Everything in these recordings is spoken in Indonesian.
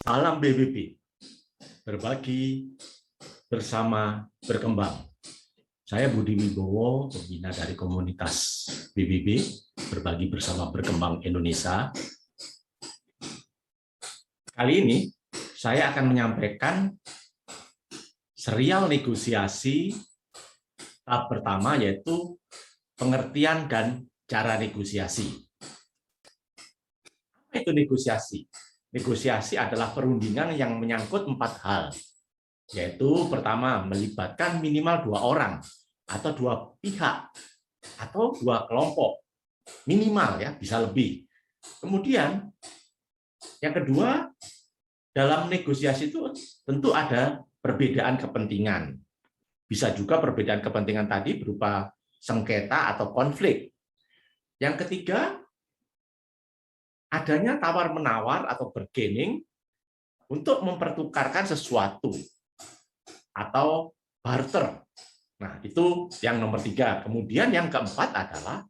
Salam BBB, berbagi bersama berkembang. Saya Budi Wibowo, pembina dari komunitas BBB, berbagi bersama berkembang Indonesia. Kali ini saya akan menyampaikan serial negosiasi tahap pertama, yaitu pengertian dan cara negosiasi. Apa itu negosiasi? Negosiasi adalah perundingan yang menyangkut 4 hal, yaitu pertama, melibatkan minimal 2 orang atau 2 pihak atau 2 kelompok, minimal ya, bisa lebih. Kemudian yang kedua, dalam negosiasi itu tentu ada perbedaan kepentingan. Bisa juga perbedaan kepentingan tadi berupa sengketa atau konflik. Yang ketiga, adanya tawar-menawar atau bargaining untuk mempertukarkan sesuatu atau barter. Nah, itu yang nomor 3. Kemudian yang keempat adalah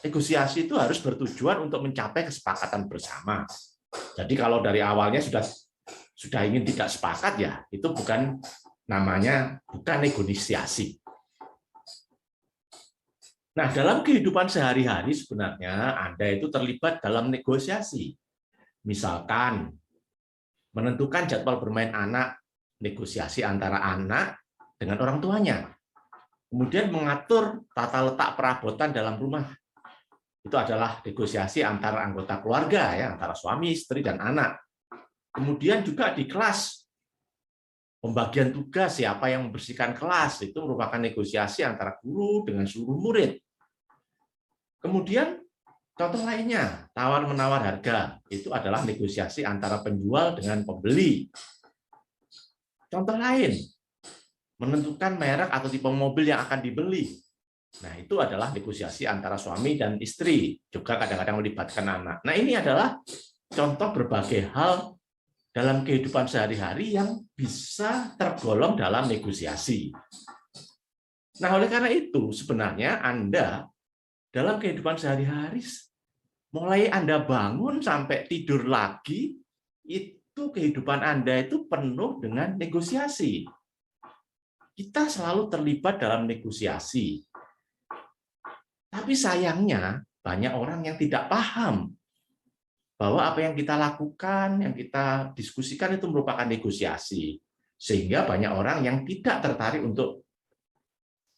negosiasi itu harus bertujuan untuk mencapai kesepakatan bersama. Jadi kalau dari awalnya sudah ingin tidak sepakat, ya itu bukan negosiasi. Nah, dalam kehidupan sehari-hari sebenarnya Anda itu terlibat dalam negosiasi. Misalkan menentukan jadwal bermain anak, negosiasi antara anak dengan orang tuanya. Kemudian mengatur tata letak perabotan dalam rumah. Itu adalah negosiasi antara anggota keluarga, ya, antara suami, istri, dan anak. Kemudian juga di kelas, pembagian tugas, siapa yang membersihkan kelas, itu merupakan negosiasi antara guru dengan seluruh murid. Kemudian contoh lainnya, tawar-menawar harga, itu adalah negosiasi antara penjual dengan pembeli. Contoh lain, menentukan merek atau tipe mobil yang akan dibeli. Nah, itu adalah negosiasi antara suami dan istri, juga kadang-kadang melibatkan anak. Nah, ini adalah contoh berbagai hal dalam kehidupan sehari-hari yang bisa tergolong dalam negosiasi. Nah, oleh karena itu, sebenarnya Anda dalam kehidupan sehari-hari, mulai Anda bangun sampai tidur lagi, itu kehidupan Anda itu penuh dengan negosiasi. Kita selalu terlibat dalam negosiasi. Tapi sayangnya, banyak orang yang tidak paham bahwa apa yang kita lakukan, yang kita diskusikan itu merupakan negosiasi. Sehingga banyak orang yang tidak tertarik untuk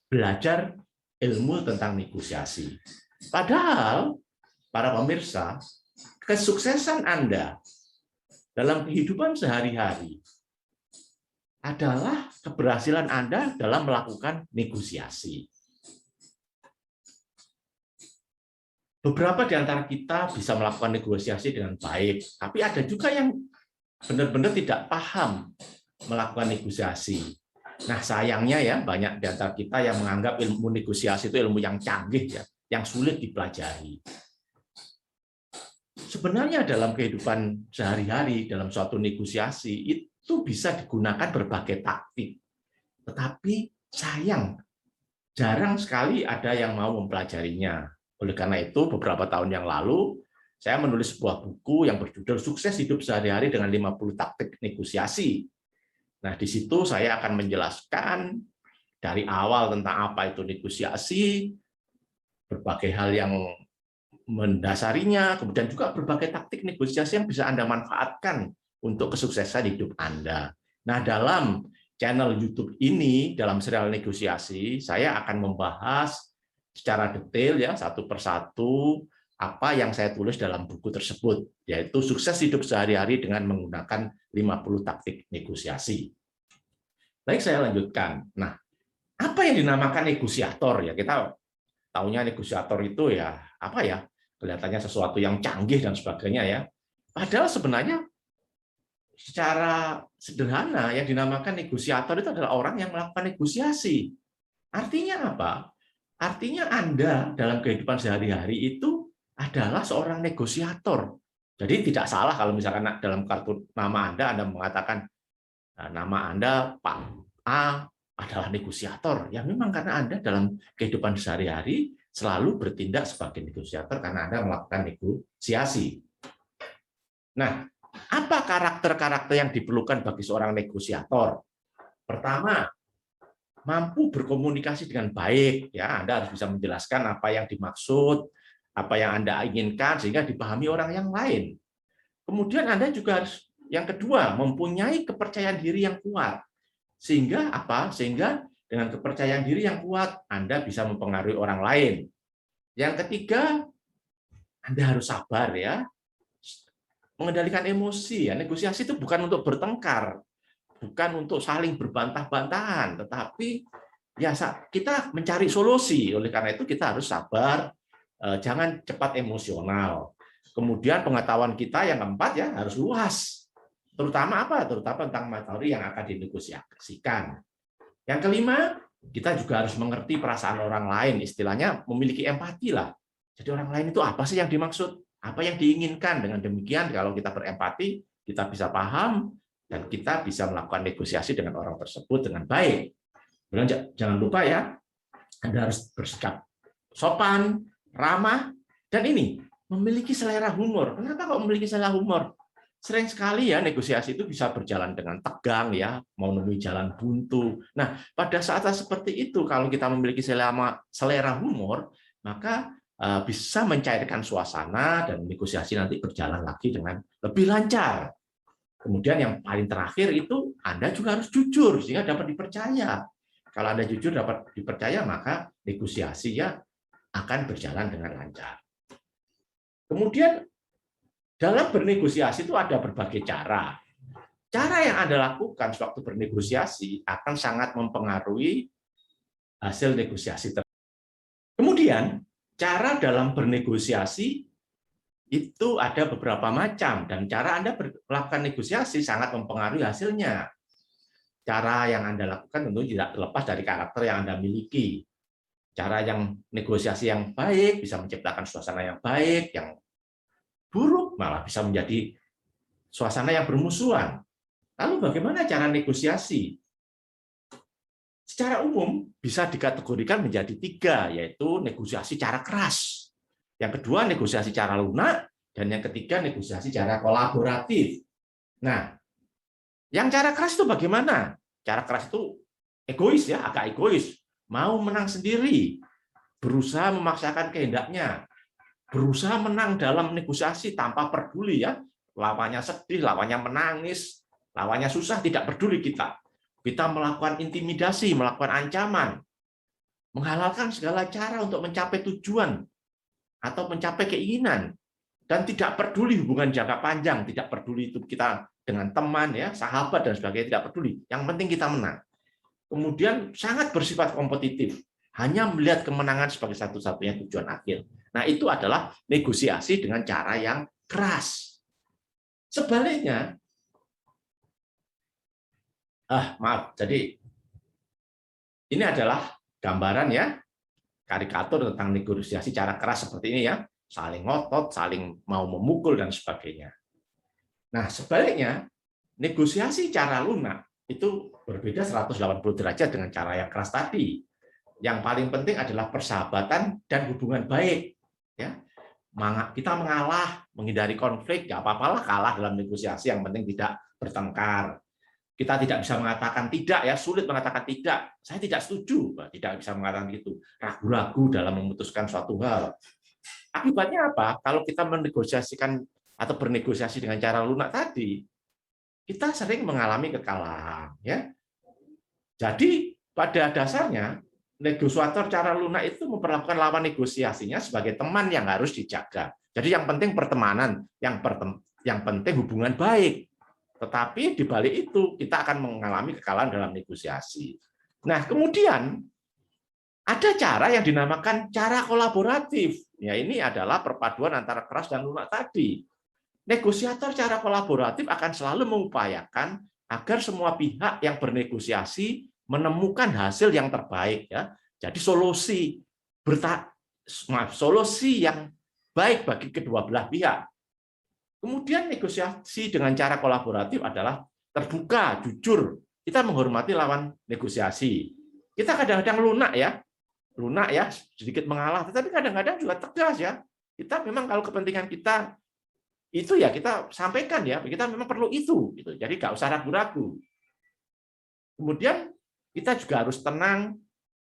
belajar ilmu tentang negosiasi. Padahal, para pemirsa, kesuksesan Anda dalam kehidupan sehari-hari adalah keberhasilan Anda dalam melakukan negosiasi. Beberapa di antara kita bisa melakukan negosiasi dengan baik, tapi ada juga yang benar-benar tidak paham melakukan negosiasi. Nah, sayangnya ya, banyak di antara kita yang menganggap ilmu negosiasi itu ilmu yang canggih, ya, yang sulit dipelajari. Sebenarnya dalam kehidupan sehari-hari, dalam suatu negosiasi, itu bisa digunakan berbagai taktik. Tetapi sayang, jarang sekali ada yang mau mempelajarinya. Oleh karena itu, beberapa tahun yang lalu, saya menulis sebuah buku yang berjudul Sukses Hidup Sehari-hari dengan 50 Taktik Negosiasi. Nah, di situ saya akan menjelaskan dari awal tentang apa itu negosiasi, berbagai hal yang mendasarinya, kemudian juga berbagai taktik negosiasi yang bisa Anda manfaatkan untuk kesuksesan hidup Anda. Nah, dalam channel YouTube ini, dalam serial negosiasi, saya akan membahas secara detail, ya, satu persatu apa yang saya tulis dalam buku tersebut, yaitu Sukses Hidup Sehari-hari dengan menggunakan 50 taktik negosiasi. Baik, saya lanjutkan. Nah, apa yang dinamakan negosiator? Ya, kita tahunya negosiator itu ya apa ya? Kelihatannya sesuatu yang canggih dan sebagainya, ya. Padahal sebenarnya secara sederhana yang dinamakan negosiator itu adalah orang yang melakukan negosiasi. Artinya apa? Artinya Anda dalam kehidupan sehari-hari itu adalah seorang negosiator. Jadi tidak salah kalau misalkan dalam kartu nama Anda mengatakan nama Anda Pak A adalah negosiator. Ya memang karena Anda dalam kehidupan sehari-hari selalu bertindak sebagai negosiator karena Anda melakukan negosiasi. Nah, Apa karakter-karakter yang diperlukan bagi seorang negosiator? Pertama, mampu berkomunikasi dengan baik. Ya, Anda harus bisa menjelaskan apa yang dimaksud, apa yang Anda inginkan, sehingga dipahami orang yang lain. Kemudian Anda juga harus, yang kedua, mempunyai kepercayaan diri yang kuat. Sehingga apa? Sehingga dengan kepercayaan diri yang kuat, Anda bisa mempengaruhi orang lain. Yang ketiga, Anda harus sabar ya. Mengendalikan emosi ya. Negosiasi itu bukan untuk bertengkar, bukan untuk saling berbantah-bantahan, tetapi ya kita mencari solusi. Oleh karena itu kita harus sabar, jangan cepat emosional. Kemudian pengetahuan kita yang keempat ya harus luas. Terutama apa? Terutama tentang materi yang akan dinegosiasikan. Yang kelima, kita juga harus mengerti perasaan orang lain, istilahnya memiliki empati lah. Jadi orang lain itu apa sih yang dimaksud? Apa yang diinginkan? Dengan demikian kalau kita berempati, kita bisa paham dan kita bisa melakukan negosiasi dengan orang tersebut dengan baik. Kemudian jangan lupa ya, Anda harus bersikap sopan, ramah, dan ini memiliki selera humor. Kenapa kok memiliki selera humor? Sering sekali ya negosiasi itu bisa berjalan dengan tegang ya, mau nemui jalan buntu. Nah, pada saat seperti itu kalau kita memiliki selera humor, maka bisa mencairkan suasana dan negosiasi nanti berjalan lagi dengan lebih lancar. Kemudian yang paling terakhir itu Anda juga harus jujur sehingga dapat dipercaya. Kalau Anda jujur dapat dipercaya, maka negosiasi ya akan berjalan dengan lancar. Kemudian dalam bernegosiasi itu ada berbagai cara. Cara yang Anda lakukan sewaktu bernegosiasi akan sangat mempengaruhi hasil negosiasi tersebut. Kemudian, cara dalam bernegosiasi itu ada beberapa macam, dan cara Anda melakukan negosiasi sangat mempengaruhi hasilnya. Cara yang Anda lakukan tentu tidak terlepas dari karakter yang Anda miliki. Cara yang negosiasi yang baik bisa menciptakan suasana yang baik, yang buruk malah bisa menjadi suasana yang bermusuhan. Lalu bagaimana cara negosiasi? Secara umum bisa dikategorikan menjadi tiga, yaitu negosiasi cara keras. Yang kedua negosiasi cara lunak, dan yang ketiga negosiasi cara kolaboratif. Nah, yang cara keras itu bagaimana? Cara keras itu egois ya, agak egois. Mau menang sendiri, berusaha memaksakan kehendaknya, berusaha menang dalam negosiasi tanpa peduli ya, lawannya sedih, lawannya menangis, lawannya susah, tidak peduli kita. Kita melakukan intimidasi, melakukan ancaman, menghalalkan segala cara untuk mencapai tujuan atau mencapai keinginan, dan tidak peduli hubungan jangka panjang, tidak peduli itu kita dengan teman ya, sahabat dan sebagainya, tidak peduli. Yang penting kita menang. Kemudian sangat bersifat kompetitif, hanya melihat kemenangan sebagai satu-satunya tujuan akhir. Nah, itu adalah negosiasi dengan cara yang keras. Sebaliknya, jadi ini adalah gambaran ya, karikatur tentang negosiasi cara keras seperti ini ya, saling ngotot, saling mau memukul dan sebagainya. Nah, sebaliknya, negosiasi cara lunak itu berbeda 180 derajat dengan cara yang keras tadi. Yang paling penting adalah persahabatan dan hubungan baik. Ya, kita mengalah, menghindari konflik, nggak apa-apalah kalah dalam negosiasi, yang penting tidak bertengkar. Kita tidak bisa mengatakan tidak ya, sulit mengatakan tidak. Saya tidak setuju, tidak bisa mengatakan itu. Ragu-ragu dalam memutuskan suatu hal. Akibatnya apa? Kalau kita menegosiasikan atau bernegosiasi dengan cara lunak tadi, kita sering mengalami kekalahan. Ya, jadi pada dasarnya negosiator cara lunak itu memperlakukan lawan negosiasinya sebagai teman yang harus dijaga. Jadi yang penting pertemanan, yang penting hubungan baik. Tetapi di balik itu kita akan mengalami kekalahan dalam negosiasi. Nah, kemudian ada cara yang dinamakan cara kolaboratif. Ya, ini adalah perpaduan antara keras dan lunak tadi. Negosiator cara kolaboratif akan selalu mengupayakan agar semua pihak yang bernegosiasi menemukan hasil yang terbaik ya. Jadi solusi yang baik bagi kedua belah pihak. Kemudian negosiasi dengan cara kolaboratif adalah terbuka, jujur. Kita menghormati lawan negosiasi. Kita kadang-kadang lunak ya, sedikit mengalah, tetapi kadang-kadang juga tegas ya. Kita memang kalau kepentingan kita itu ya kita sampaikan ya, kita memang perlu itu, gitu. Jadi nggak usah ragu-ragu. Kemudian kita juga harus tenang,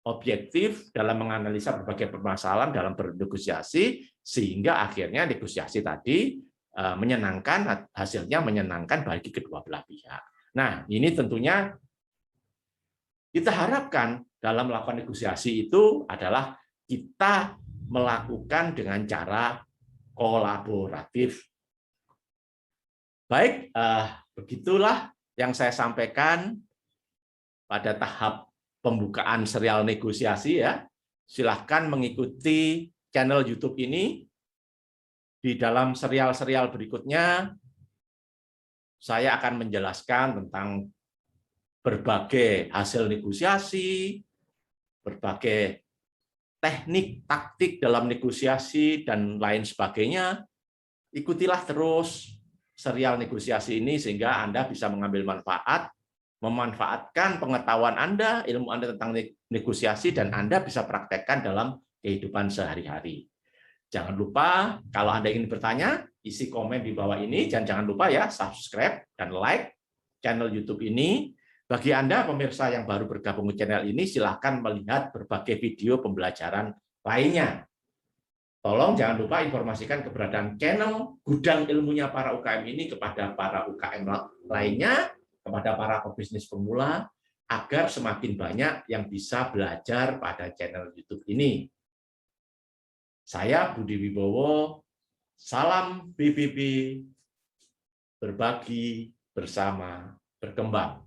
objektif dalam menganalisa berbagai permasalahan dalam bernegosiasi, sehingga akhirnya negosiasi tadi menyenangkan, hasilnya menyenangkan bagi kedua belah pihak. Nah, ini tentunya kita harapkan dalam melakukan negosiasi itu adalah kita melakukan dengan cara kolaboratif. Baik, begitulah yang saya sampaikan pada tahap pembukaan serial negosiasi ya. Silahkan mengikuti channel YouTube ini. Di dalam serial-serial berikutnya, saya akan menjelaskan tentang berbagai hasil negosiasi, berbagai teknik, taktik dalam negosiasi, dan lain sebagainya. Ikutilah terus serial negosiasi ini sehingga Anda bisa mengambil manfaat, memanfaatkan pengetahuan Anda, ilmu Anda tentang negosiasi, dan Anda bisa praktekkan dalam kehidupan sehari-hari. Jangan lupa, kalau Anda ingin bertanya, isi komen di bawah ini, dan jangan lupa ya, subscribe dan like channel YouTube ini. Bagi Anda, pemirsa yang baru bergabung ke channel ini, silahkan melihat berbagai video pembelajaran lainnya. Tolong jangan lupa informasikan keberadaan channel Gudang Ilmunya Para UKM ini kepada para UKM lainnya, kepada para pebisnis pemula, agar semakin banyak yang bisa belajar pada channel YouTube ini. Saya Budi Wibowo, salam BBB, berbagi bersama berkembang.